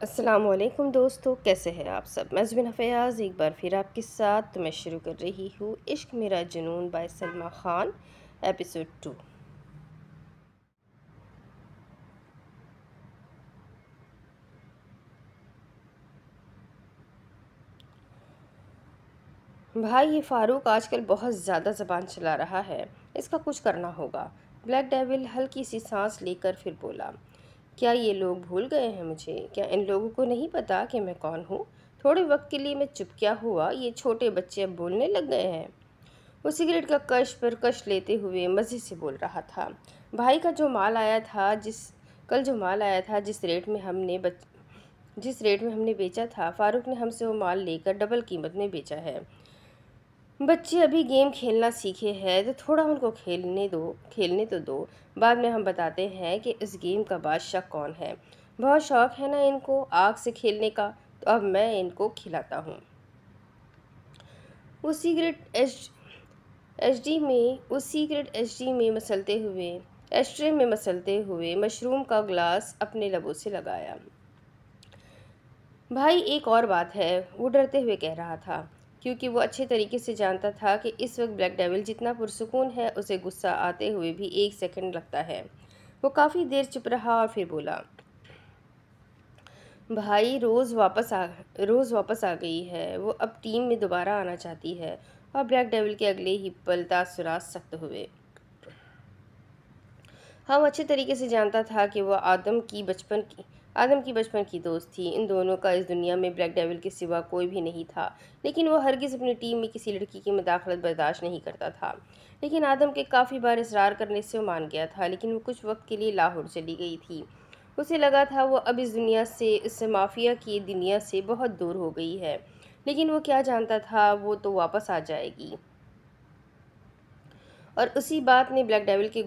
अस्सलामुअलैकुम दोस्तों, कैसे हैं आप सब। मैं ज़ुबिन फयाज़ एक बार फिर आपके साथ। तो मैं शुरू कर रही हूँ इश्क मेरा जुनून बाय सलमा ख़ान एपिसोड 2। भाई, ये फ़ारूक आजकल बहुत ज़्यादा ज़बान चला रहा है। इसका कुछ करना होगा। ब्लैक डेविल हल्की सी सांस लेकर फिर बोला, क्या ये लोग भूल गए हैं मुझे? क्या इन लोगों को नहीं पता कि मैं कौन हूँ? थोड़े वक्त के लिए मैं चुप क्या हुआ, ये छोटे बच्चे अब बोलने लग गए हैं। वो सिगरेट का कश पर कश लेते हुए मज़े से बोल रहा था। भाई का जो माल आया था जिस कल जो माल आया था, जिस रेट में हमने बेचा था, फारूक ने हमसे वो माल लेकर डबल कीमत में बेचा है। बच्चे अभी गेम खेलना सीखे हैं तो थोड़ा उनको खेलने तो दो। बाद में हम बताते हैं कि इस गेम का बादशाह कौन है। बहुत शौक है ना इनको आग से खेलने का, तो अब मैं इनको खिलाता हूँ। वो सिगरेट एचडी में एस्ट्रे में मसलते हुए मशरूम का ग्लास अपने लबों से लगाया। भाई, एक और बात है, वो डरते हुए कह रहा था, क्योंकि वो अच्छे तरीके से जानता था कि इस वक्त ब्लैक डेविल जितना पुरसुकून है, उसे गुस्सा आते हुए भी 1 सेकंड लगता है। वो काफ़ी देर चुप रहा और फिर बोला, भाई रोज़ वापस आ गई है। वो अब टीम में दोबारा आना चाहती है। और ब्लैक डेविल के अगले ही पल तासुरात सख्त हुए। हम अच्छे तरीके से जानता था कि वह आदम की बचपन की दोस्त थी। इन दोनों का इस दुनिया में ब्लैक डेविल के सिवा कोई भी नहीं था। लेकिन वो हरगिज़ अपनी टीम में किसी लड़की की मुदाखलत बर्दाश्त नहीं करता था। लेकिन आदम के काफ़ी बार इसरार करने से वो मान गया था। लेकिन वो कुछ वक्त के लिए लाहौर चली गई थी। उसे लगा था वो अब इस माफिया की दुनिया से बहुत दूर हो गई है। लेकिन वो क्या जानता था, वो तो वापस आ जाएगी। और उसी बात ने ब्लैक डेविल को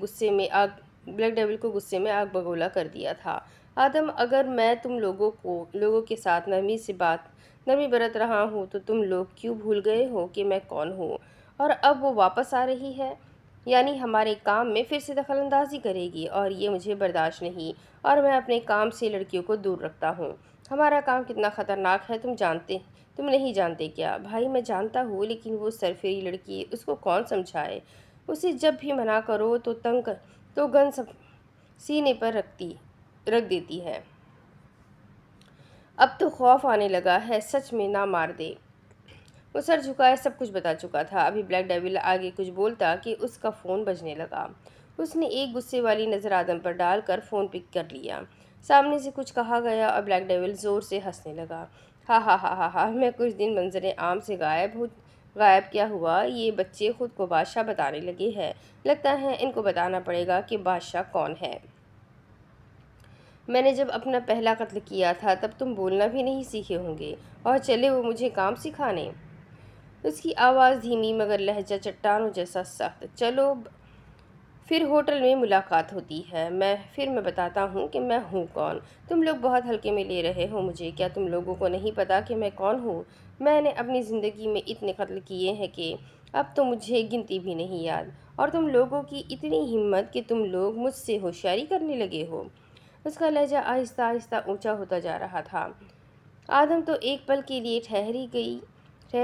गुस्से में आग बगोला कर दिया था। आदम, अगर मैं लोगों के साथ नरमी बरत रहा हूँ, तो तुम लोग क्यों भूल गए हो कि मैं कौन हूँ? और अब वो वापस आ रही है, यानी हमारे काम में फिर से दखलंदाजी करेगी, और ये मुझे बर्दाश्त नहीं। और मैं अपने काम से लड़कियों को दूर रखता हूँ। हमारा काम कितना ख़तरनाक है तुम नहीं जानते क्या? भाई, मैं जानता हूँ, लेकिन वो सरफेरी लड़की, उसको कौन समझाए? उसे जब भी मना करो तो गन सब सीने पर रख देती है। अब तो खौफ आने लगा है, सच में ना मार दे। वो सर झुकाए सब कुछ बता चुका था। अभी ब्लैक डेविल आगे कुछ बोलता कि उसका फ़ोन बजने लगा। उसने एक गुस्से वाली नज़र आदम पर डालकर फ़ोन पिक कर लिया। सामने से कुछ कहा गया और ब्लैक डेविल ज़ोर से हंसने लगा। हा हा हा हा हा, मैं कुछ दिन मंजरे आम से गायब क्या हुआ? ये बच्चे खुद को बादशाह बताने लगे हैं। लगता है इनको बताना पड़ेगा कि बादशाह कौन है। मैंने जब अपना पहला कत्ल किया था, तब तुम बोलना भी नहीं सीखे होंगे, और चले वो मुझे काम सिखाने। उसकी आवाज़ धीमी मगर लहजा चट्टानों जैसा सख्त। चलो, फिर होटल में मुलाकात होती है। मैं बताता हूँ कि मैं हूँ कौन। तुम लोग बहुत हल्के में ले रहे हो मुझे। क्या तुम लोगों को नहीं पता कि मैं कौन हूँ? मैंने अपनी ज़िंदगी में इतने कत्ल किए हैं कि अब तो मुझे गिनती भी नहीं याद। और तुम लोगों की इतनी हिम्मत कि तुम लोग मुझसे होशियारी करने लगे हो। उसका लहजा आहिस्ता आहिस्ता ऊंचा होता जा रहा था। आदम तो एक पल के लिए ठहर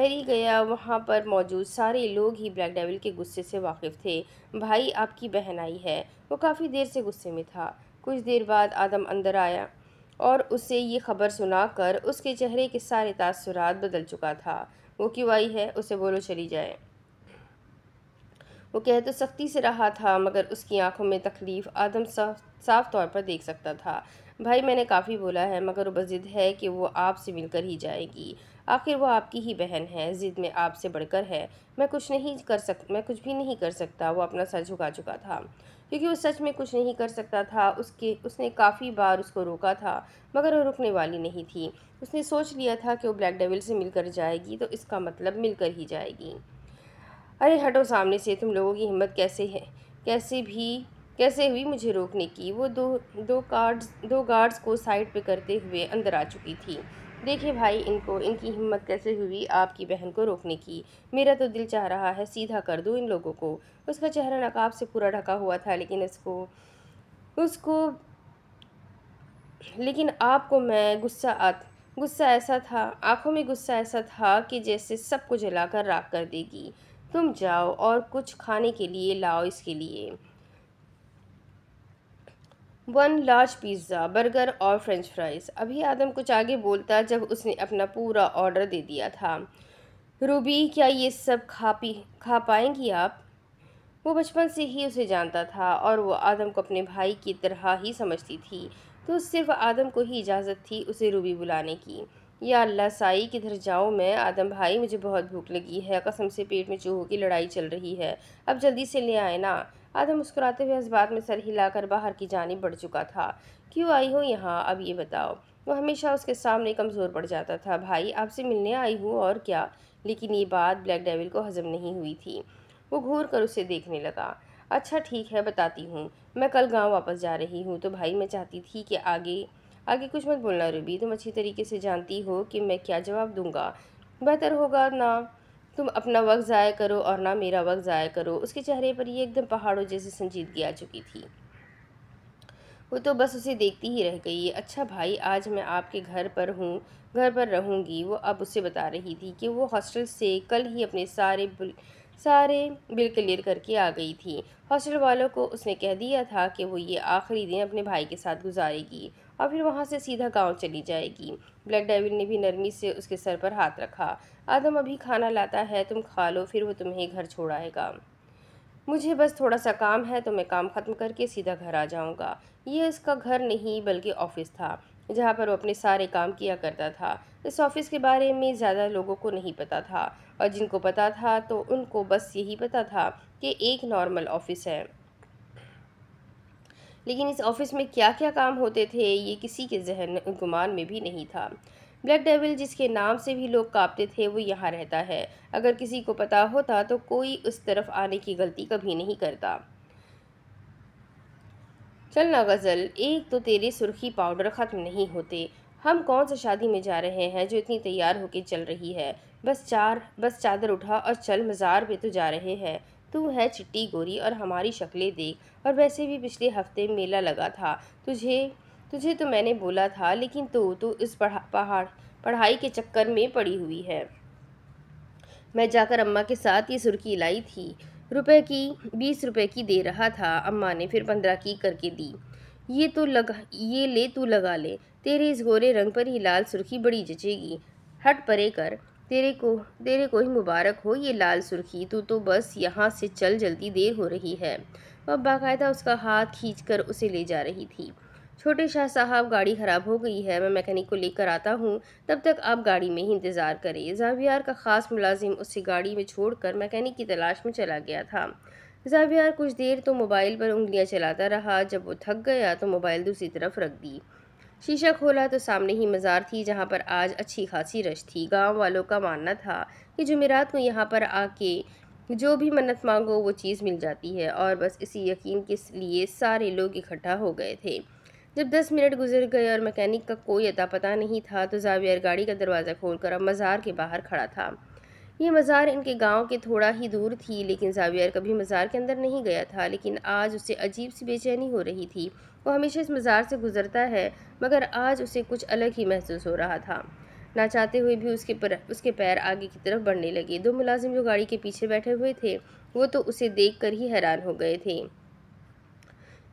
ही गया। वहाँ पर मौजूद सारे लोग ही ब्लैक डेविल के गुस्से से वाकिफ़ थे। भाई, आपकी बहन आई है। वो काफ़ी देर से गुस्से में था। कुछ देर बाद आदम अंदर आया और उसे ये खबर सुनाकर उसके चेहरे के सारे तासुरात बदल चुका था। वो क्यों आई है? उसे बोलो चली जाए। वो कह तो सख्ती से रहा था, मगर उसकी आंखों में तकलीफ़ आदम साफ तौर पर देख सकता था। भाई, मैंने काफ़ी बोला है, मगर वो ज़िद है कि वो आपसे मिलकर ही जाएगी। आखिर वो आपकी ही बहन है। ज़िद में आपसे बढ़कर है। मैं कुछ भी नहीं कर सकता। वो अपना सर झुका चुका था, क्योंकि वो सच में कुछ नहीं कर सकता था। उसने काफ़ी बार उसको रोका था, मगर वो रुकने वाली नहीं थी। उसने सोच लिया था कि वो ब्लैक डेविल से मिलकर जाएगी, तो इसका मतलब मिलकर ही जाएगी। अरे हटो सामने से। तुम लोगों की हिम्मत कैसे हुई मुझे रोकने की? वो दो गार्ड्स को साइड पे करते हुए अंदर आ चुकी थी। देखिए भाई, इनकी हिम्मत कैसे हुई आपकी बहन को रोकने की? मेरा तो दिल चाह रहा है सीधा कर दूं इन लोगों को। उसका चेहरा नकाब से पूरा ढका हुआ था, लेकिन उसको लेकिन आपको मैं गुस्सा ऐसा था, आंखों में गुस्सा ऐसा था कि जैसे सबको जलाकर राख कर देगी। तुम जाओ और कुछ खाने के लिए लाओ इसके लिए। 1 लार्ज पिज़्ज़ा, बर्गर और फ्रेंच फ्राइज़। अभी आदम कुछ आगे बोलता जब उसने अपना पूरा ऑर्डर दे दिया था। रूबी, क्या ये सब खा पाएंगी आप? वो बचपन से ही उसे जानता था और वो आदम को अपने भाई की तरह ही समझती थी, तो सिर्फ आदम को ही इजाज़त थी उसे रूबी बुलाने की। या अल्लाह, साई किधर जाऊँ मैं? आदम भाई, मुझे बहुत भूख लगी है, कसम से पेट में चूहों की लड़ाई चल रही है, अब जल्दी से ले आए ना। आदम मुस्कुराते हुए इस बात में सर हिलाकर बाहर की जानिब बढ़ चुका था। क्यों आई हो यहाँ, अब ये बताओ? वो हमेशा उसके सामने कमज़ोर पड़ जाता था। भाई, आपसे मिलने आई हूँ, और क्या? लेकिन ये बात ब्लैक डेविल को हजम नहीं हुई थी। वो घूर कर उसे देखने लगा। अच्छा ठीक है, बताती हूँ। मैं कल गांव वापस जा रही हूँ, तो भाई मैं चाहती थी कि आगे आगे कुछ मत बोलना रूबी, तुम अच्छी तरीके से जानती हो कि मैं क्या जवाब दूंगा। बेहतर होगा ना तुम अपना वक्त ज़ाया करो और ना मेरा वक्त ज़ाया करो। उसके चेहरे पर ये एकदम पहाड़ों जैसी संजीदगी आ चुकी थी। वो तो बस उसे देखती ही रह गई। अच्छा भाई, आज मैं आपके घर पर रहूँगी। वो अब उसे बता रही थी कि वो हॉस्टल से कल ही अपने सारे बिल क्लियर करके आ गई थी। हॉस्टल वालों को उसने कह दिया था कि वो ये आखिरी दिन अपने भाई के साथ गुजारेगी और फिर वहाँ से सीधा गांव चली जाएगी। ब्लैक डेविल ने भी नरमी से उसके सर पर हाथ रखा। आदम अभी खाना लाता है, तुम खा लो, फिर वो तुम्हें घर छोड़ आएगा। मुझे बस थोड़ा सा काम है, तो मैं काम ख़त्म करके सीधा घर आ जाऊंगा। ये उसका घर नहीं बल्कि ऑफिस था, जहाँ पर वो अपने सारे काम किया करता था। इस ऑफिस के बारे में ज़्यादा लोगों को नहीं पता था, और जिनको पता था तो उनको बस यही पता था कि एक नॉर्मल ऑफिस है। लेकिन इस ऑफिस में क्या क्या काम होते थे ये किसी के जहन गुमान में भी नहीं था। ब्लैक डेविल, जिसके नाम से भी लोग कांपते थे, वो यहाँ रहता है। अगर किसी को पता होता तो कोई उस तरफ आने की गलती कभी नहीं करता। चल ना गज़ल, एक तो तेरे सुर्खी पाउडर ख़त्म नहीं होते। हम कौन सा शादी में जा रहे हैं जो इतनी तैयार होके चल रही है? बस चादर उठा और चल, मज़ार पे तो जा रहे हैं। तू है चिट्टी गोरी और हमारी शक्लें देख, और वैसे भी पिछले हफ्ते मेला लगा था। तुझे तुझे तो मैंने बोला था, लेकिन तू इस पढ़ाई के चक्कर में पड़ी हुई है। मैं जाकर अम्मा के साथ ये सुर्खी लाई थी। 20 रुपए की दे रहा था, अम्मा ने फिर 15 की करके दी। ये ले, तू लगा ले, तेरे इस गोरे रंग पर ही लाल सुर्खी बड़ी जचेगी। हट परे कर, तेरे को ही मुबारक हो ये लाल सुर्खी। तू तो बस यहाँ से चल, जल्दी, देर हो रही है। वह बाकायदा उसका हाथ खींचकर उसे ले जा रही थी। छोटे शाह साहब, गाड़ी ख़राब हो गई है, मैं मैकेनिक को लेकर आता हूँ, तब तक आप गाड़ी में ही इंतज़ार करें। जावियार का ख़ास मुलाजिम उसे गाड़ी में छोड़कर मैकेनिक की तलाश में चला गया था। जावियार कुछ देर तो मोबाइल पर उंगलियां चलाता रहा। जब वो थक गया तो मोबाइल दूसरी तरफ रख दी। शीशा खोला तो सामने ही मज़ार थी, जहाँ पर आज अच्छी खासी रश थी। गांव वालों का मानना था कि जुमेरात को यहाँ पर आके जो भी मन्नत मांगो वो चीज़ मिल जाती है, और बस इसी यकीन के लिए सारे लोग इकट्ठा हो गए थे। जब 10 मिनट गुजर गए और मैकेनिक का कोई अता पता नहीं था, तो जावियर गाड़ी का दरवाज़ा खोलकर अब मज़ार के बाहर खड़ा था। ये मज़ार इनके गांव के थोड़ा ही दूर थी, लेकिन जावियर कभी मज़ार के अंदर नहीं गया था। लेकिन आज उसे अजीब सी बेचैनी हो रही थी। वो हमेशा इस मज़ार से गुजरता है, मगर आज उसे कुछ अलग ही महसूस हो रहा था। ना चाहते हुए भी उसके पैर आगे की तरफ बढ़ने लगे। दो मुलाजिम जो गाड़ी के पीछे बैठे हुए थे, वो तो उसे देखकर ही हैरान हो गए थे।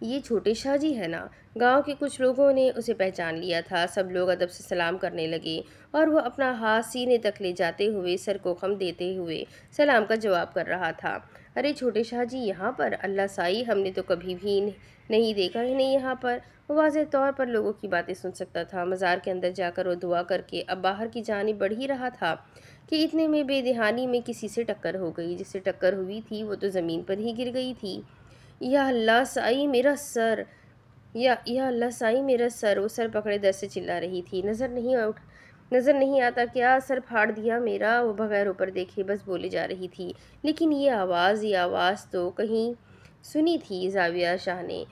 ये छोटे शाह जी है ना? गांव के कुछ लोगों ने उसे पहचान लिया था। सब लोग अदब से सलाम करने लगे, और वह अपना हाथ सीने तक ले जाते हुए सर को खम देते हुए सलाम का जवाब कर रहा था। अरे छोटे शाह जी, यहाँ पर? अल्लाह साई, हमने तो कभी भी नहीं देखा इन्हें यहाँ पर। वो वाज़ेह तौर पर लोगों की बातें सुन सकता था। मज़ार के अंदर जाकर वो दुआ करके अब बाहर की जानिब बढ़ ही रहा था कि इतने में बेदहानी में किसी से टक्कर हो गई। जिससे टक्कर हुई थी वो तो ज़मीन पर ही गिर गई थी। या अल्लाह साई, मेरा सर! या अल्लाह साई, मेरा सर! वो सर पकड़े दर से चिल्ला रही थी। नज़र नहीं आता क्या? सर फाड़ दिया मेरा। वो बगैर ऊपर देखे बस बोले जा रही थी। लेकिन ये आवाज़ तो कहीं सुनी थी जाविया शाह ने।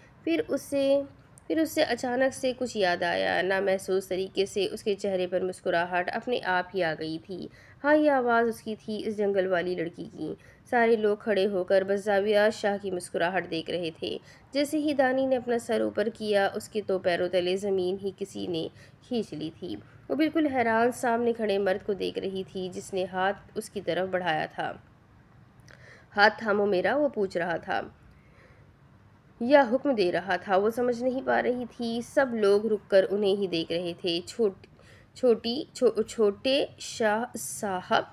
फिर उससे अचानक से कुछ याद आया। ना महसूस तरीके से उसके चेहरे पर मुस्कुराहट अपने आप ही आ गई थी। हाँ, ये आवाज़ उसकी थी, इस जंगल वाली लड़की की। सारे लोग खड़े होकर बस जाविया शाह की मुस्कुराहट देख रहे थे। जैसे ही दानी ने अपना सर ऊपर किया, उसके तो पैरों तले ज़मीन ही किसी ने खींच ली थी। वो बिल्कुल हैरान सामने खड़े मर्द को देख रही थी, जिसने हाथ उसकी तरफ बढ़ाया था। हाथ थामो मेरा, वो पूछ रहा था या हुक्म दे रहा था, वो समझ नहीं पा रही थी। सब लोग रुककर उन्हें ही देख रहे थे। छोटे शाह साहब,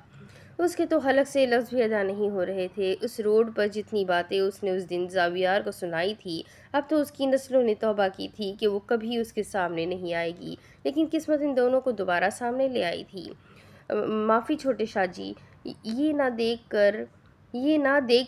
उसके तो हलक से लफ्ज़ भी अदा नहीं हो रहे थे। उस रोड पर जितनी बातें उसने उस दिन ज़ावियार को सुनाई थी, अब तो उसकी नस्लों ने तौबा की थी कि वो कभी उसके सामने नहीं आएगी। लेकिन किस्मत इन दोनों को दोबारा सामने ले आई थी। माफ़ी छोटे शाह जी, ये ना देख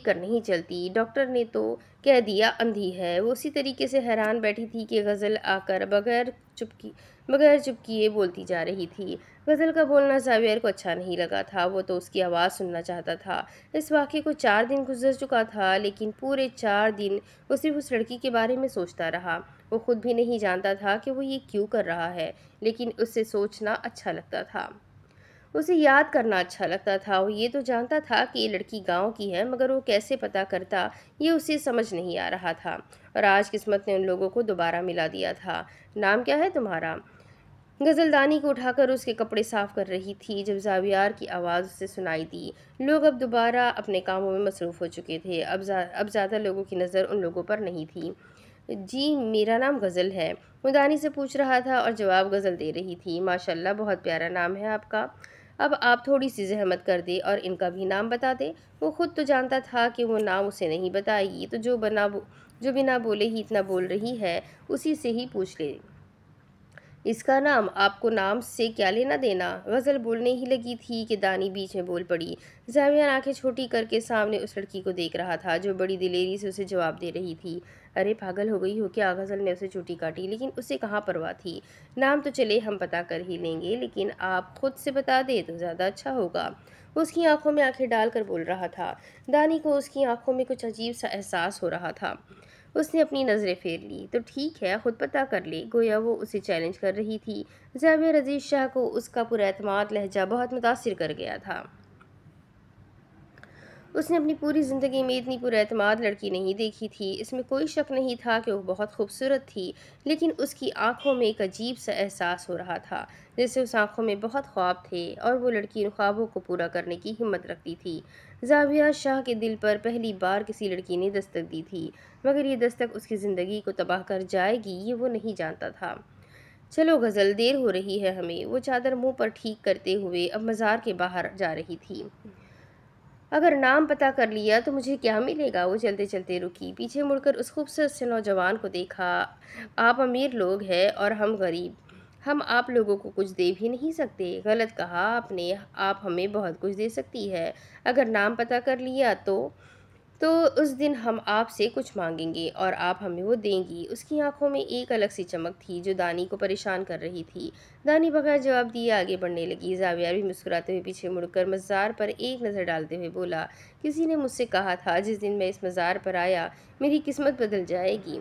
कर नहीं चलती। डॉक्टर ने तो कह दिया अंधी है। वो उसी तरीके से हैरान बैठी थी कि गज़ल आकर बगैर चुप किए बोलती जा रही थी। गज़ल का बोलना ज़ावियर को अच्छा नहीं लगा था। वो तो उसकी आवाज़ सुनना चाहता था। इस वाक़े को 4 दिन गुजर चुका था, लेकिन पूरे 4 दिन वो सिर्फ उस लड़की के बारे में सोचता रहा। वो खुद भी नहीं जानता था कि वो ये क्यों कर रहा है, लेकिन उससे सोचना अच्छा लगता था। उसे याद करना अच्छा लगता था। वो ये तो जानता था कि ये लड़की गांव की है, मगर वो कैसे पता करता, ये उसे समझ नहीं आ रहा था। और आज किस्मत ने उन लोगों को दोबारा मिला दिया था। नाम क्या है तुम्हारा? गजलदानी को उठाकर उसके कपड़े साफ कर रही थी जब जावियार की आवाज़ उसे सुनाई दी। लोग अब दोबारा अपने कामों में मसरूफ़ हो चुके थे। अब ज़्यादा लोगों की नज़र उन लोगों पर नहीं थी। जी, मेरा नाम गज़ल है, वो दानी से पूछ रहा था और जवाब गज़ल दे रही थी। माशाल्लाह, बहुत प्यारा नाम है आपका। अब आप थोड़ी सी ज़हमत कर दे और इनका भी नाम बता दे। वो खुद तो जानता था कि वो नाम उसे नहीं बताएगी, तो जो बिना बोले ही इतना बोल रही है, उसी से ही पूछ ले। इसका नाम, आपको नाम से क्या लेना देना? गज़ल बोलने ही लगी थी कि दानी बीच में बोल पड़ी। ज़ाविया आंखें छोटी करके सामने उस लड़की को देख रहा था, जो बड़ी दिलेरी से उसे जवाब दे रही थी। अरे पागल हो गई हो क्या? गज़ल ने उसे चोटी काटी, लेकिन उसे कहाँ परवाह थी। नाम तो चले हम पता कर ही लेंगे, लेकिन आप खुद से बता दे तो ज़्यादा अच्छा होगा। वो उसकी आंखों में आंखें डालकर बोल रहा था। दानी को उसकी आंखों में कुछ अजीब सा एहसास हो रहा था। उसने अपनी नज़रें फेर ली। तो ठीक है, खुद पता कर ले, गोया वो उसे चैलेंज कर रही थी। ज़ाविया अज़ीज़ शाह को उसका पुरएतमाद लहजा बहुत मुतासिर कर गया था। उसने अपनी पूरी ज़िंदगी में इतनी पुरएतमाद लड़की नहीं देखी थी। इसमें कोई शक नहीं था कि वो बहुत खूबसूरत थी, लेकिन उसकी आंखों में एक अजीब सा एहसास हो रहा था, जैसे उस आंखों में बहुत ख्वाब थे और वो लड़की उन ख्वाबों को पूरा करने की हिम्मत रखती थी। ज़ाविया शाह के दिल पर पहली बार किसी लड़की ने दस्तक दी थी, मगर ये दस्तक उसकी ज़िंदगी को तबाह कर जाएगी, ये वो नहीं जानता था। चलो गज़ल, देर हो रही है हमें। वो चादर मुंह पर ठीक करते हुए अब मज़ार के बाहर जा रही थी। अगर नाम पता कर लिया तो मुझे क्या मिलेगा? वो चलते चलते रुकी, पीछे मुड़कर उस खूबसूरत से नौजवान को देखा। आप अमीर लोग हैं और हम गरीब, हम आप लोगों को कुछ दे भी नहीं सकते। गलत कहा आपने, आप हमें बहुत कुछ दे सकती है। अगर नाम पता कर लिया तो उस दिन हम आपसे कुछ मांगेंगे और आप हमें वो देंगी। उसकी आंखों में एक अलग सी चमक थी जो दानी को परेशान कर रही थी। दानी बगैर जवाब दिए आगे बढ़ने लगी। जाविया भी मुस्कुराते हुए पीछे मुड़कर मज़ार पर एक नज़र डालते हुए बोला, किसी ने मुझसे कहा था जिस दिन मैं इस मज़ार पर आया मेरी किस्मत बदल जाएगी।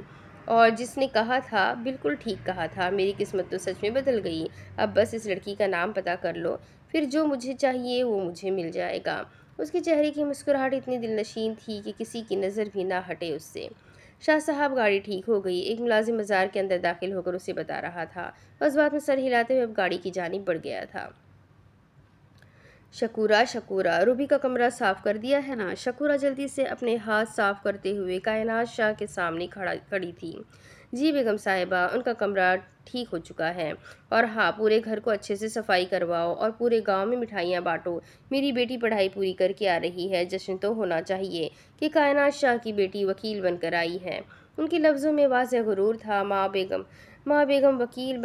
और जिसने कहा था बिल्कुल ठीक कहा था, मेरी किस्मत तो सच में बदल गई। अब बस इस लड़की का नाम पता कर लो, फिर जो मुझे चाहिए वो मुझे मिल जाएगा। उसके चेहरे की मुस्कुराहट इतनी दिलनशीन थी कि किसी की नज़र भी ना हटे उससे। शाह साहब, गाड़ी ठीक हो गई, एक मुलाजिम मज़ार के अंदर दाखिल होकर उसे बता रहा था। बस बात में सर हिलाते हुए अब गाड़ी की जानिब बढ़ गया था। शकूरा, शकूरा, रूबी का कमरा साफ कर दिया है ना? शकूरा जल्दी से अपने हाथ साफ करते हुए कायनात शाह के सामने खड़ी थी। जी बेगम साहिबा, उनका कमरा ठीक हो चुका है। और हाँ, पूरे घर को अच्छे से सफाई करवाओ और पूरे गांव में मिठाइयाँ बांटो। मेरी बेटी पढ़ाई पूरी करके आ रही है, जश्न तो होना चाहिए कि कायनात शाह की बेटी वकील बनकर आई है। उनके लफ्ज़ों में वाज़ेह गुरूर था। माँ बेगम वकील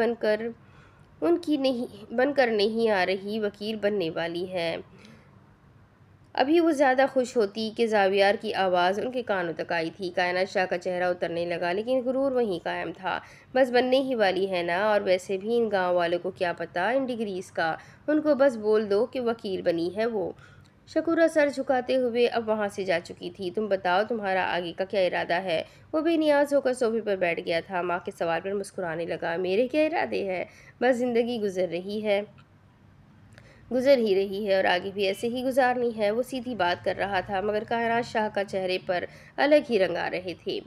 बनकर नहीं आ रही, वकील बनने वाली है। अभी वो ज़्यादा खुश होती कि ज़ावियार की आवाज़ उनके कानों तक आई थी। कायनात शाह का चेहरा उतरने लगा, लेकिन गुरूर वहीं कायम था। बस बनने ही वाली है ना, और वैसे भी इन गांव वालों को क्या पता इन डिग्रीज़ का। उनको बस बोल दो कि वकील बनी है वो। शकूरा सर झुकाते हुए अब वहाँ से जा चुकी थी। तुम बताओ, तुम्हारा आगे का क्या इरादा है? वो बेनियाज होकर सोफे पर बैठ गया था। माँ के सवाल पर मुस्कुराने लगा। मेरे क्या इरादे हैं? बस ज़िंदगी गुजर ही रही है और आगे भी ऐसे ही गुजारनी है। वो सीधी बात कर रहा था, मगर कायनात शाह का चेहरे पर अलग ही रंग आ रहे थे।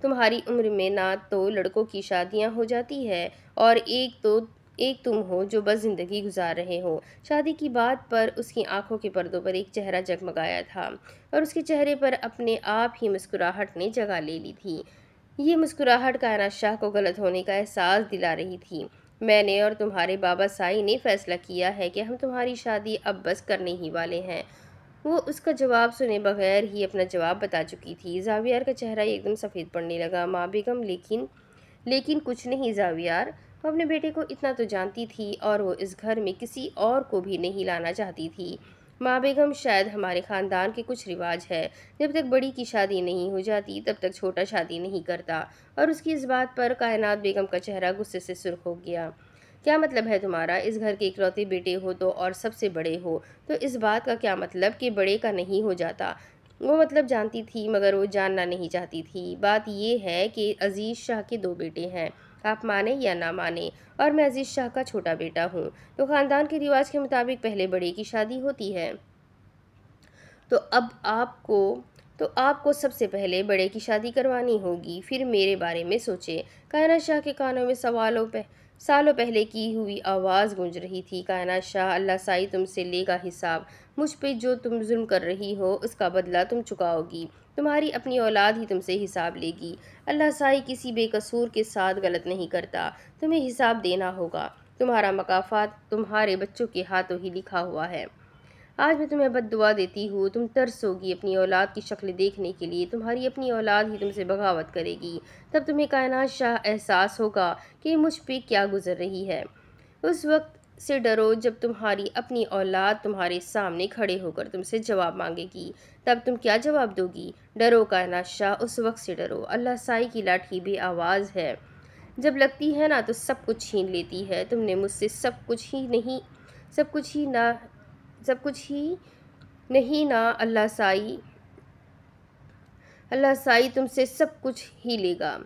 तुम्हारी उम्र में ना तो लड़कों की शादियां हो जाती है, और एक तुम हो जो बस ज़िंदगी गुजार रहे हो। शादी की बात पर उसकी आंखों के पर्दों पर एक चेहरा जगमगाया था, और उसके चेहरे पर अपने आप ही मुस्कुराहट ने जगह ले ली थी। ये मुस्कुराहट कायनात शाह को गलत होने का एहसास दिला रही थी। मैंने और तुम्हारे बाबा साई ने फैसला किया है कि हम तुम्हारी शादी अब बस करने ही वाले हैं। वो उसका जवाब सुने बगैर ही अपना जवाब बता चुकी थी। जावियार का चेहरा एकदम सफ़ेद पड़ने लगा। माँ बेगम, लेकिन लेकिन कुछ नहीं जावियार। वो अपने बेटे को इतना तो जानती थी, और वो इस घर में किसी और को भी नहीं लाना चाहती थी। माँ बेगम, शायद हमारे ख़ानदान के कुछ रिवाज है, जब तक बड़ी की शादी नहीं हो जाती तब तक छोटा शादी नहीं करता। और उसकी इस बात पर कायनात बेगम का चेहरा गुस्से से सुर्ख हो गया। क्या मतलब है तुम्हारा? इस घर के इकलौते बेटे हो तो, और सबसे बड़े हो तो इस बात का क्या मतलब कि बड़े का नहीं हो जाता? वो मतलब जानती थी, मगर वो जानना नहीं चाहती थी। बात ये है कि अजीज़ शाह के दो बेटे हैं, आप माने या ना माने, और मैं अजीज़ शाह का छोटा बेटा हूँ। तो ख़ानदान के रिवाज के मुताबिक पहले बड़े की शादी होती है। तो अब आपको सबसे पहले बड़े की शादी करवानी होगी, फिर मेरे बारे में सोचे। कायनात शाह के कानों में सालों पहले की हुई आवाज़ गूंज रही थी। कायनात शाह, अल्लाह साई तुमसे लेगा हिसाब। मुझ पे जो तुम जुल्म कर रही हो उसका बदला तुम चुकाओगी। तुम्हारी अपनी औलाद ही तुमसे हिसाब लेगी। अल्लाह साई किसी बेकसूर के साथ गलत नहीं करता। तुम्हें हिसाब देना होगा। तुम्हारा मकाफात तुम्हारे बच्चों के हाथों ही लिखा हुआ है। आज मैं तुम्हें बद्दुआ देती हूँ। तुम तरसोगी अपनी औलाद की शक्ल देखने के लिए। तुम्हारी अपनी औलाद ही तुमसे बगावत करेगी। तब तुम्हें कायनात शाह एहसास होगा कि मुझ पे क्या गुजर रही है। उस वक्त से डरो जब तुम्हारी अपनी औलाद तुम्हारे सामने खड़े होकर तुमसे जवाब मांगेगी। तब तुम क्या जवाब दोगी? डरो कायनात शाह, उस वक्त से डरो। अल्लाह साई की लाठी भी आवाज़ है। जब लगती है ना तो सब कुछ छीन लेती है। तुमने मुझसे सब कुछ ही ना सब कुछ ही नहीं ना। अल्लाह साई तुमसे सब कुछ ही लेगा।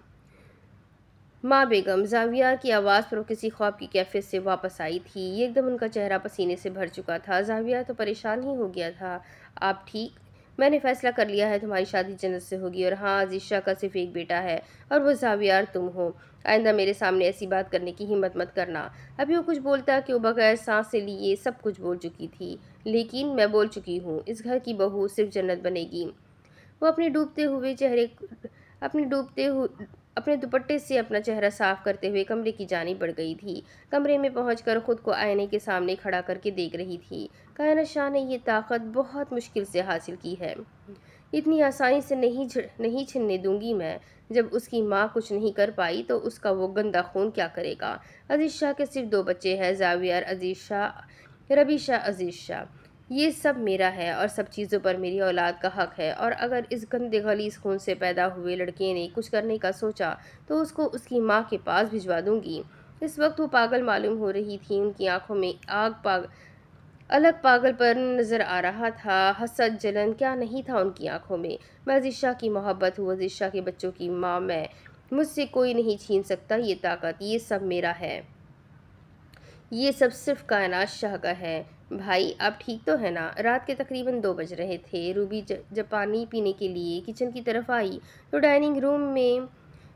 माँ बेगम, जाविया की आवाज़ पर वो किसी ख्वाब की कैफियत से वापस आई थी। एकदम उनका चेहरा पसीने से भर चुका था। जाविया तो परेशान ही हो गया था। आप ठीक? मैंने फैसला कर लिया है, तुम्हारी शादी जन्नत से होगी। और हाँ, अजीशा का सिर्फ एक बेटा है, और वो जावियार तुम हो। आइंदा मेरे सामने ऐसी बात करने की हिम्मत मत करना। अभी वो कुछ बोलता कि वो बगैर सांस से लिए सब कुछ बोल चुकी थी। लेकिन मैं बोल चुकी हूँ, इस घर की बहू सिर्फ जन्नत बनेगी। वो अपने डूबते हुए अपने दुपट्टे से अपना चेहरा साफ करते हुए कमरे की जानिब बढ़ गई थी। कमरे में पहुंचकर खुद को आईने के सामने खड़ा करके देख रही थी। कायनात शाह ने ये ताकत बहुत मुश्किल से हासिल की है। इतनी आसानी से नहीं छिनने दूंगी मैं। जब उसकी माँ कुछ नहीं कर पाई तो उसका वो गंदा खून क्या करेगा? अजीज शाह के सिर्फ दो बच्चे हैं, जावियर अजीज शाह, रबी शाह अजीज शाह। ये सब मेरा है, और सब चीज़ों पर मेरी औलाद का हक है। और अगर इस गंदे गलीस खून से पैदा हुए लड़के ने कुछ करने का सोचा तो उसको उसकी माँ के पास भिजवा दूंगी। इस वक्त वो पागल मालूम हो रही थी। उनकी आंखों में अलग पागलपन नज़र आ रहा था। हसद, जलन क्या नहीं था उनकी आंखों में। मैं अजीज शाह की मोहब्बत हूँ, अजीज शाह के बच्चों की माँ मैं। मुझसे कोई नहीं छीन सकता ये ताकत। ये सब मेरा है। ये सब सिर्फ कायनात शाह का है। भाई, आप ठीक तो है ना? रात के तकरीबन 2 बज रहे थे। रूबी जब पानी पीने के लिए किचन की तरफ आई तो डाइनिंग रूम में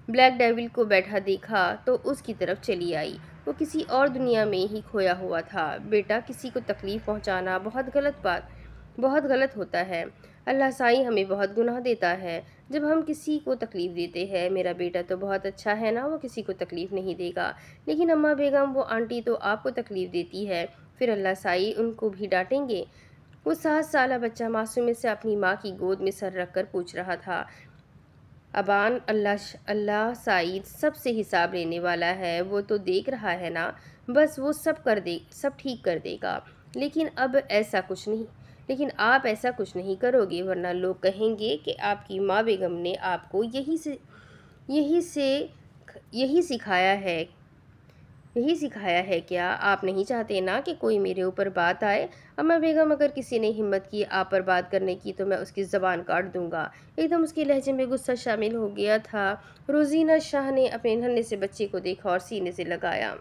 ब्लैक डेविल को बैठा देखा तो उसकी तरफ चली आई। वो किसी और दुनिया में ही खोया हुआ था। बेटा, किसी को तकलीफ़ पहुंचाना बहुत गलत होता है। अल्लाह साईं हमें बहुत गुनाह देता है जब हम किसी को तकलीफ़ देते हैं। मेरा बेटा तो बहुत अच्छा है ना, वो किसी को तकलीफ़ नहीं देगा। लेकिन अम्मा बेगम, वो आंटी तो आपको तकलीफ़ देती है, फिर अल्लाह साईं उनको भी डांटेंगे। वो 7 साला बच्चा मासूमियत से अपनी माँ की गोद में सर रख कर पूछ रहा था। अबान, अल्लाह साईं सबसे हिसाब लेने वाला है, वो तो देख रहा है ना। बस वो सब ठीक कर देगा। लेकिन आप ऐसा कुछ नहीं करोगे, वरना लोग कहेंगे कि आपकी माँ बेगम ने आपको यही से यही सिखाया है यही सिखाया है क्या? आप नहीं चाहते ना कि कोई मेरे ऊपर बात आए? अम्मा बेगम, अगर किसी ने हिम्मत की आप पर बात करने की तो मैं उसकी ज़बान काट दूंगा। एकदम उसके लहजे में गुस्सा शामिल हो गया था। रोजीना शाह ने अपने नन्हे से बच्चे को देखा और सीने से लगाया।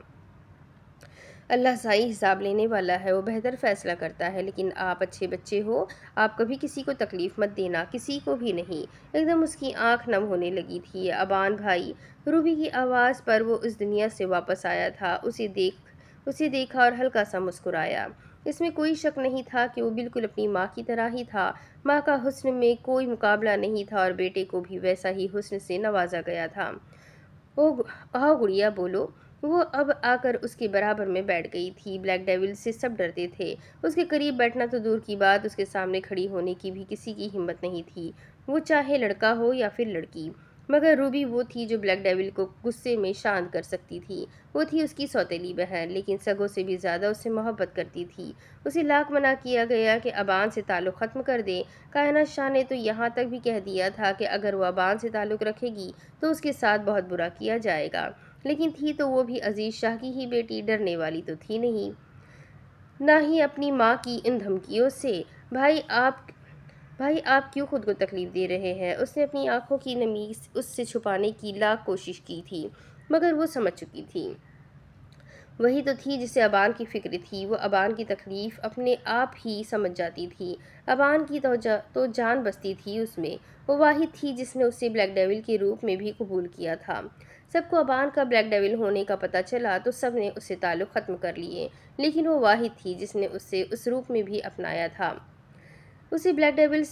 अल्लाह सही हिसाब लेने वाला है, वो बेहतर फ़ैसला करता है। लेकिन आप अच्छे बच्चे हो, आप कभी किसी को तकलीफ़ मत देना, किसी को भी नहीं। एकदम उसकी आंख नम होने लगी थी। अबान भाई, रूबी की आवाज़ पर वो उस दुनिया से वापस आया था। उसे देखा और हल्का सा मुस्कुराया। इसमें कोई शक नहीं था कि वो बिल्कुल अपनी माँ की तरह ही था। माँ का हुस्न में कोई मुकाबला नहीं था और बेटे को भी वैसा ही हुस्न से नवाजा गया था। ओ आओ गुड़िया, बोलो। वो अब आकर उसके बराबर में बैठ गई थी। ब्लैक डेविल से सब डरते थे। उसके करीब बैठना तो दूर की बात, उसके सामने खड़ी होने की भी किसी की हिम्मत नहीं थी, वो चाहे लड़का हो या फिर लड़की। मगर रूबी वो थी जो ब्लैक डेविल को गुस्से में शांत कर सकती थी। वो थी उसकी सौतेली बहन, लेकिन सगों से भी ज़्यादा उससे मोहब्बत करती थी। उसे लाख मना किया गया कि अबान से ताल्लुक़ ख़त्म कर दे। कायनात शाह ने तो यहाँ तक भी कह दिया था कि अगर वो अबान से ताल्लुक़ रखेगी तो उसके साथ बहुत बुरा किया जाएगा। लेकिन थी तो वो भी अजीज़ शाह की ही बेटी, डरने वाली तो थी नहीं, ना ही अपनी माँ की इन धमकियों से। भाई आप क्यों खुद को तकलीफ़ दे रहे हैं? उसने अपनी आंखों की नमी उससे छुपाने की लाख कोशिश की थी, मगर वो समझ चुकी थी। वही तो थी जिसे अबान की फ़िक्र थी। वो अबान की तकलीफ़ अपने आप ही समझ जाती थी। अबान की तो जान बसती थी उसमें। वो वाहिद थी जिसने उसे ब्लैक डेविल के रूप में भी कबूल किया था। सबको अबान का ब्लैक डेविल होने का पता चला तो सब ने उससे ताल्लुक़ ख़त्म कर लिए, लेकिन वो वाहिद थी जिसने उसे उस रूप में भी अपनाया था। उसे ब्लैक डेविल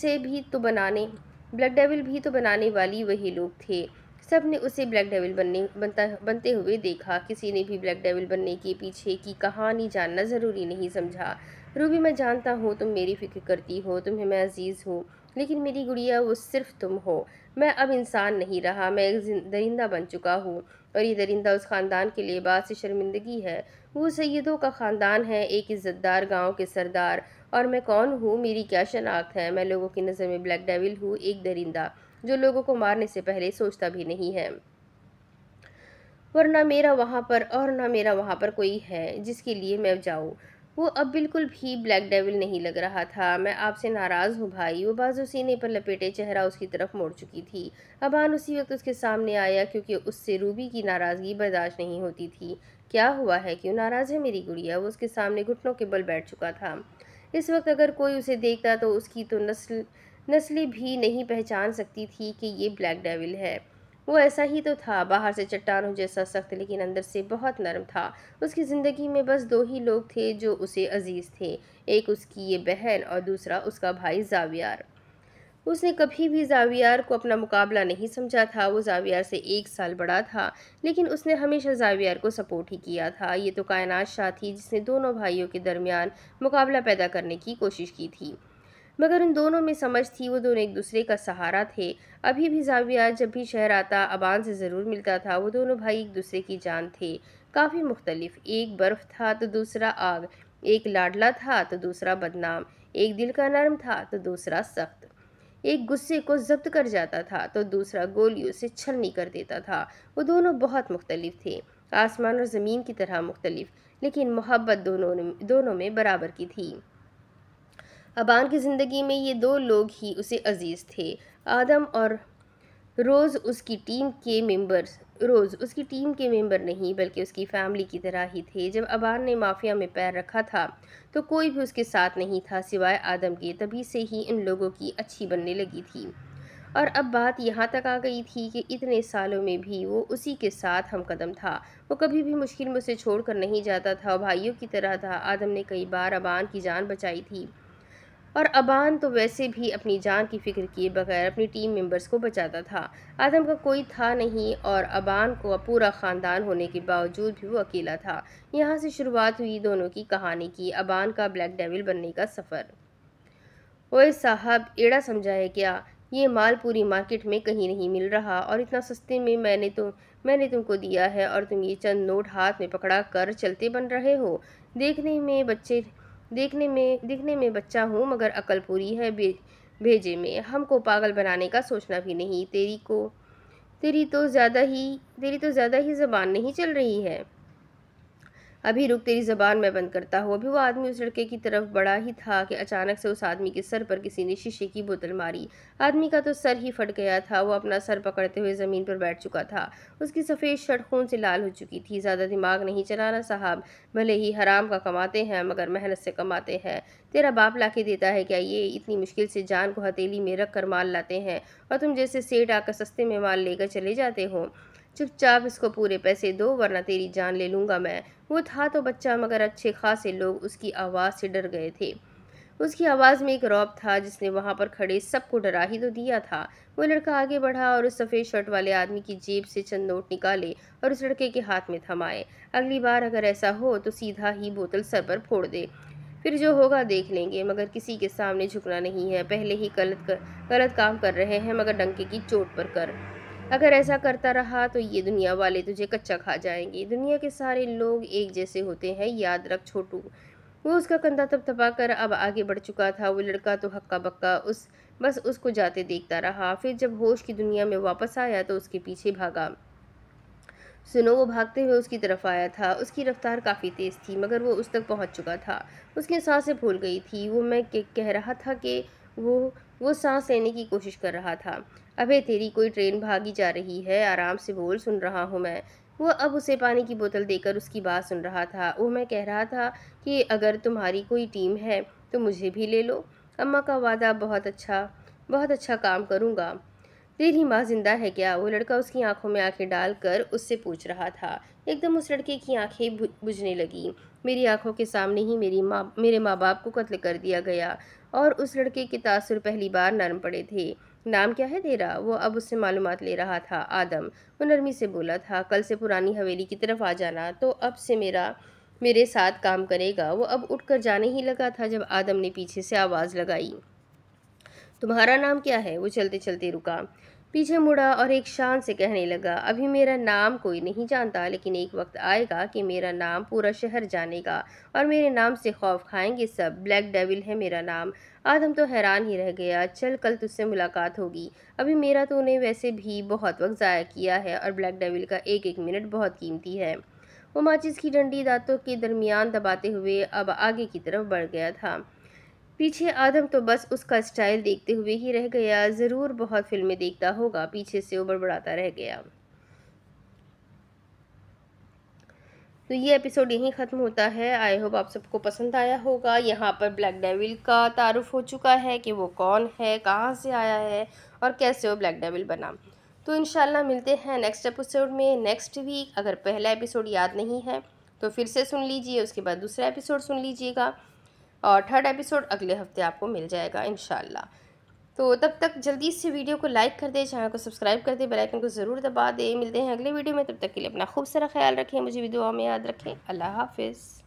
भी तो बनाने वाली वही लोग थे। सब ने उसे ब्लैक डेविल बनते हुए देखा। किसी ने भी ब्लैक डेविल बनने के पीछे की कहानी जानना ज़रूरी नहीं समझा। रूबी, मैं जानता हूँ तुम मेरी फ़िक्र करती हो, तुम्हें मैं अजीज़ हूँ, लेकिन मेरी गुड़िया वो सिर्फ तुम हो। मैं अब इंसान नहीं रहा, मैं एक दरिंदा बन चुका हूँ, और ये दरिंदा उस ख़ानदान के लिए बात से शर्मिंदगी है। वो सैयदों का ख़ानदान है, एक इज़्ज़तदार गांव के सरदार। और मैं कौन हूँ, मेरी क्या शनाख्त है? मैं लोगों की नज़र में ब्लैक डेविल हूँ, एक दरिंदा जो लोगों को मारने से पहले सोचता भी नहीं है। वरना मेरा वहाँ पर और ना मेरा वहाँ पर कोई है जिसके लिए मैं जाऊँ। वो अब बिल्कुल भी ब्लैक डेविल नहीं लग रहा था। मैं आपसे नाराज़ हूँ भाई। वो बाजू सीने पर लपेटे चेहरा उसकी तरफ मोड़ चुकी थी। अबान उसी वक्त उसके सामने आया, क्योंकि उससे रूबी की नाराज़गी बर्दाश्त नहीं होती थी। क्या हुआ है, क्यों नाराज़ है मेरी गुड़िया? वो उसके सामने घुटनों के बल बैठ चुका था। इस वक्त अगर कोई उसे देखता तो उसकी तो नस्लें भी नहीं पहचान सकती थी कि ये ब्लैक डेविल है। वो ऐसा ही तो था, बाहर से चट्टानों जैसा सख्त, लेकिन अंदर से बहुत नरम था। उसकी ज़िंदगी में बस दो ही लोग थे जो उसे अजीज़ थे, एक उसकी ये बहन और दूसरा उसका भाई ज़ावियार। उसने कभी भी ज़ावियार को अपना मुकाबला नहीं समझा था। वो ज़ावियार से 1 साल बड़ा था, लेकिन उसने हमेशा ज़ावियार को सपोर्ट ही किया था। ये तो कायनात शाह थी जिसने दोनों भाइयों के दरमियान मुकाबला पैदा करने की कोशिश की थी, मगर उन दोनों में समझ थी। वो दोनों एक दूसरे का सहारा थे। अभी भी ज़ाविया जब भी शहर आता अबान से ज़रूर मिलता था। वो दोनों भाई एक दूसरे की जान थे, काफ़ी मुख्तलिफ। एक बर्फ़ था तो दूसरा आग, एक लाडला था तो दूसरा बदनाम, एक दिल का नरम था तो दूसरा सख्त, एक गुस्से को जब्त कर जाता था तो दूसरा गोलियों से छलनी कर देता था। वो दोनों बहुत मुख्तलिफ थे, आसमान और ज़मीन की तरह मुख्तलिफ, लेकिन मोहब्बत दोनों में बराबर की थी। अबान की ज़िंदगी में ये दो लोग ही उसे अजीज़ थे, आदम और रोज़ उसकी टीम के मेंबर नहीं, बल्कि उसकी फैमिली की तरह ही थे। जब अबान ने माफिया में पैर रखा था तो कोई भी उसके साथ नहीं था सिवाय आदम के। तभी से ही इन लोगों की अच्छी बनने लगी थी। और अब बात यहाँ तक आ गई थी कि इतने सालों में भी वो उसी के साथ हमकदम था। वो कभी भी मुश्किल में उसे छोड़कर नहीं जाता था, भाइयों की तरह था। आदम ने कई बार अबान की जान बचाई थी, और अबान तो वैसे भी अपनी जान की फ़िक्र किए बगैर अपनी टीम मेंबर्स को बचाता था। आदम का कोई था नहीं, और अबान को पूरा ख़ानदान होने के बावजूद भी वो अकेला था। यहाँ से शुरुआत हुई दोनों की कहानी की, अबान का ब्लैक डेविल बनने का सफ़र। ओए साहब, एड़ा समझा है क्या? ये माल पूरी मार्केट में कहीं नहीं मिल रहा, और इतना सस्ते में मैंने तुमको दिया है, और तुम ये चंद नोट हाथ में पकड़ा कर चलते बन रहे हो। देखने में बच्चा हूँ, मगर अकल पूरी है भेजे में। हमको पागल बनाने का सोचना भी नहीं। तेरी तो ज़्यादा ही ज़बान नहीं चल रही है। अभी रुक, तेरी ज़बान मैं बंद करता हूँ। अभी वो आदमी उस लड़के की तरफ बढ़ा ही था कि अचानक से उस आदमी के सर पर किसी ने शीशे की बोतल मारी। आदमी का तो सर ही फट गया था। वो अपना सर पकड़ते हुए ज़मीन पर बैठ चुका था। उसकी सफ़ेद शर्ट खून से लाल हो चुकी थी। ज़्यादा दिमाग नहीं चलाना साहब, भले ही हराम का कमाते हैं मगर मेहनत से कमाते हैं। तेरा बाप लाके देता है क्या? ये इतनी मुश्किल से जान को हथेली में रख कर माल लाते हैं और तुम जैसे सेठ आकर सस्ते में माल लेकर चले जाते हो। चुपचाप इसको पूरे पैसे दो वरना तेरी जान ले लूँगा मैं। वो था तो बच्चा मगर अच्छे खासे लोग उसकी आवाज़ से डर गए थे। उसकी आवाज़ में एक रौब था जिसने वहाँ पर खड़े सबको डरा ही तो दिया था। वो लड़का आगे बढ़ा और उस सफ़ेद शर्ट वाले आदमी की जेब से चंद नोट निकाले और उस लड़के के हाथ में थमाए। अगली बार अगर ऐसा हो तो सीधा ही बोतल सर पर फोड़ दे, फिर जो होगा देख लेंगे, मगर किसी के सामने झुकना नहीं है। पहले ही गलत काम कर रहे हैं मगर डंके की चोट पर कर। अगर ऐसा करता रहा तो ये दुनिया वाले तुझे कच्चा खा जाएंगे। दुनिया के सारे लोग एक जैसे होते हैं, याद रख छोटू। वो उसका कंधा थपथपा कर अब आगे बढ़ चुका था। वो लड़का तो हक्का बक्का बस उसको जाते देखता रहा। फिर जब होश की दुनिया में वापस आया तो उसके पीछे भागा। सुनो, वो भागते हुए उसकी तरफ आया था। उसकी रफ्तार काफ़ी तेज़ थी मगर वो उस तक पहुंच चुका था। उसकी सांसें फूल गई थी। वो मैं कह रहा था कि वो सांस लेने की कोशिश कर रहा था। अबे तेरी कोई ट्रेन भागी जा रही है, आराम से बोल, सुन रहा हूँ मैं। वो अब उसे पानी की बोतल देकर उसकी बात सुन रहा था। वो मैं कह रहा था कि अगर तुम्हारी कोई टीम है तो मुझे भी ले लो। अम्मा का वादा, बहुत अच्छा काम करूँगा। तेरी माँ जिंदा है क्या? वो लड़का उसकी आंखों में आंखें डालकर उससे पूछ रहा था। एकदम उस लड़के की आंखें बुझने लगी। मेरी आंखों के सामने ही मेरे माँ बाप को कत्ल कर दिया गया। और उस लड़के के तासुर पहली बार नरम पड़े थे। नाम क्या है तेरा? वो अब उससे मालूमात ले रहा था। आदम, वो नरमी से बोला था। कल से पुरानी हवेली की तरफ आ जाना, तो अब से मेरे साथ काम करेगा। वो अब उठकर जाने ही लगा था जब आदम ने पीछे से आवाज़ लगाई, तुम्हारा नाम क्या है? वो चलते चलते रुका, पीछे मुड़ा और एक शान से कहने लगा, अभी मेरा नाम कोई नहीं जानता, लेकिन एक वक्त आएगा कि मेरा नाम पूरा शहर जानेगा और मेरे नाम से खौफ खाएंगे सब। ब्लैक डेविल है मेरा नाम। आदम तो हैरान ही रह गया। चल, कल तुझसे मुलाकात होगी। अभी मेरा तो उन्हें वैसे भी बहुत वक्त ज़ाया किया है और ब्लैक डेविल का एक एक मिनट बहुत कीमती है। वो माचिस की डंडी दांतों के दरमियान दबाते हुए अब आगे की तरफ बढ़ गया था। पीछे आदम तो बस उसका स्टाइल देखते हुए ही रह गया। ज़रूर बहुत फिल्में देखता होगा। पीछे से वो बड़बड़ाता रह गया। तो ये एपिसोड यहीं ख़त्म होता है। आई होप आप सबको पसंद आया होगा। यहाँ पर ब्लैक डेविल का तारुफ हो चुका है कि वो कौन है, कहाँ से आया है और कैसे वो ब्लैक डेविल बना। तो इंशाल्लाह मिलते हैं नेक्स्ट एपिसोड में नेक्स्ट वीक। अगर पहला एपिसोड याद नहीं है तो फिर से सुन लीजिए, उसके बाद दूसरा एपिसोड सुन लीजिएगा और थर्ड एपिसोड अगले हफ्ते आपको मिल जाएगा इंशाल्लाह। तो तब तक जल्दी से वीडियो को लाइक कर दें, चैनल को सब्सक्राइब कर दें, बेल आइकन को ज़रूर दबा दें। मिलते हैं अगले वीडियो में, तब तक के लिए अपना खूब सारा ख्याल रखें, मुझे भी दुआ में याद रखें। अल्लाह हाफिज़।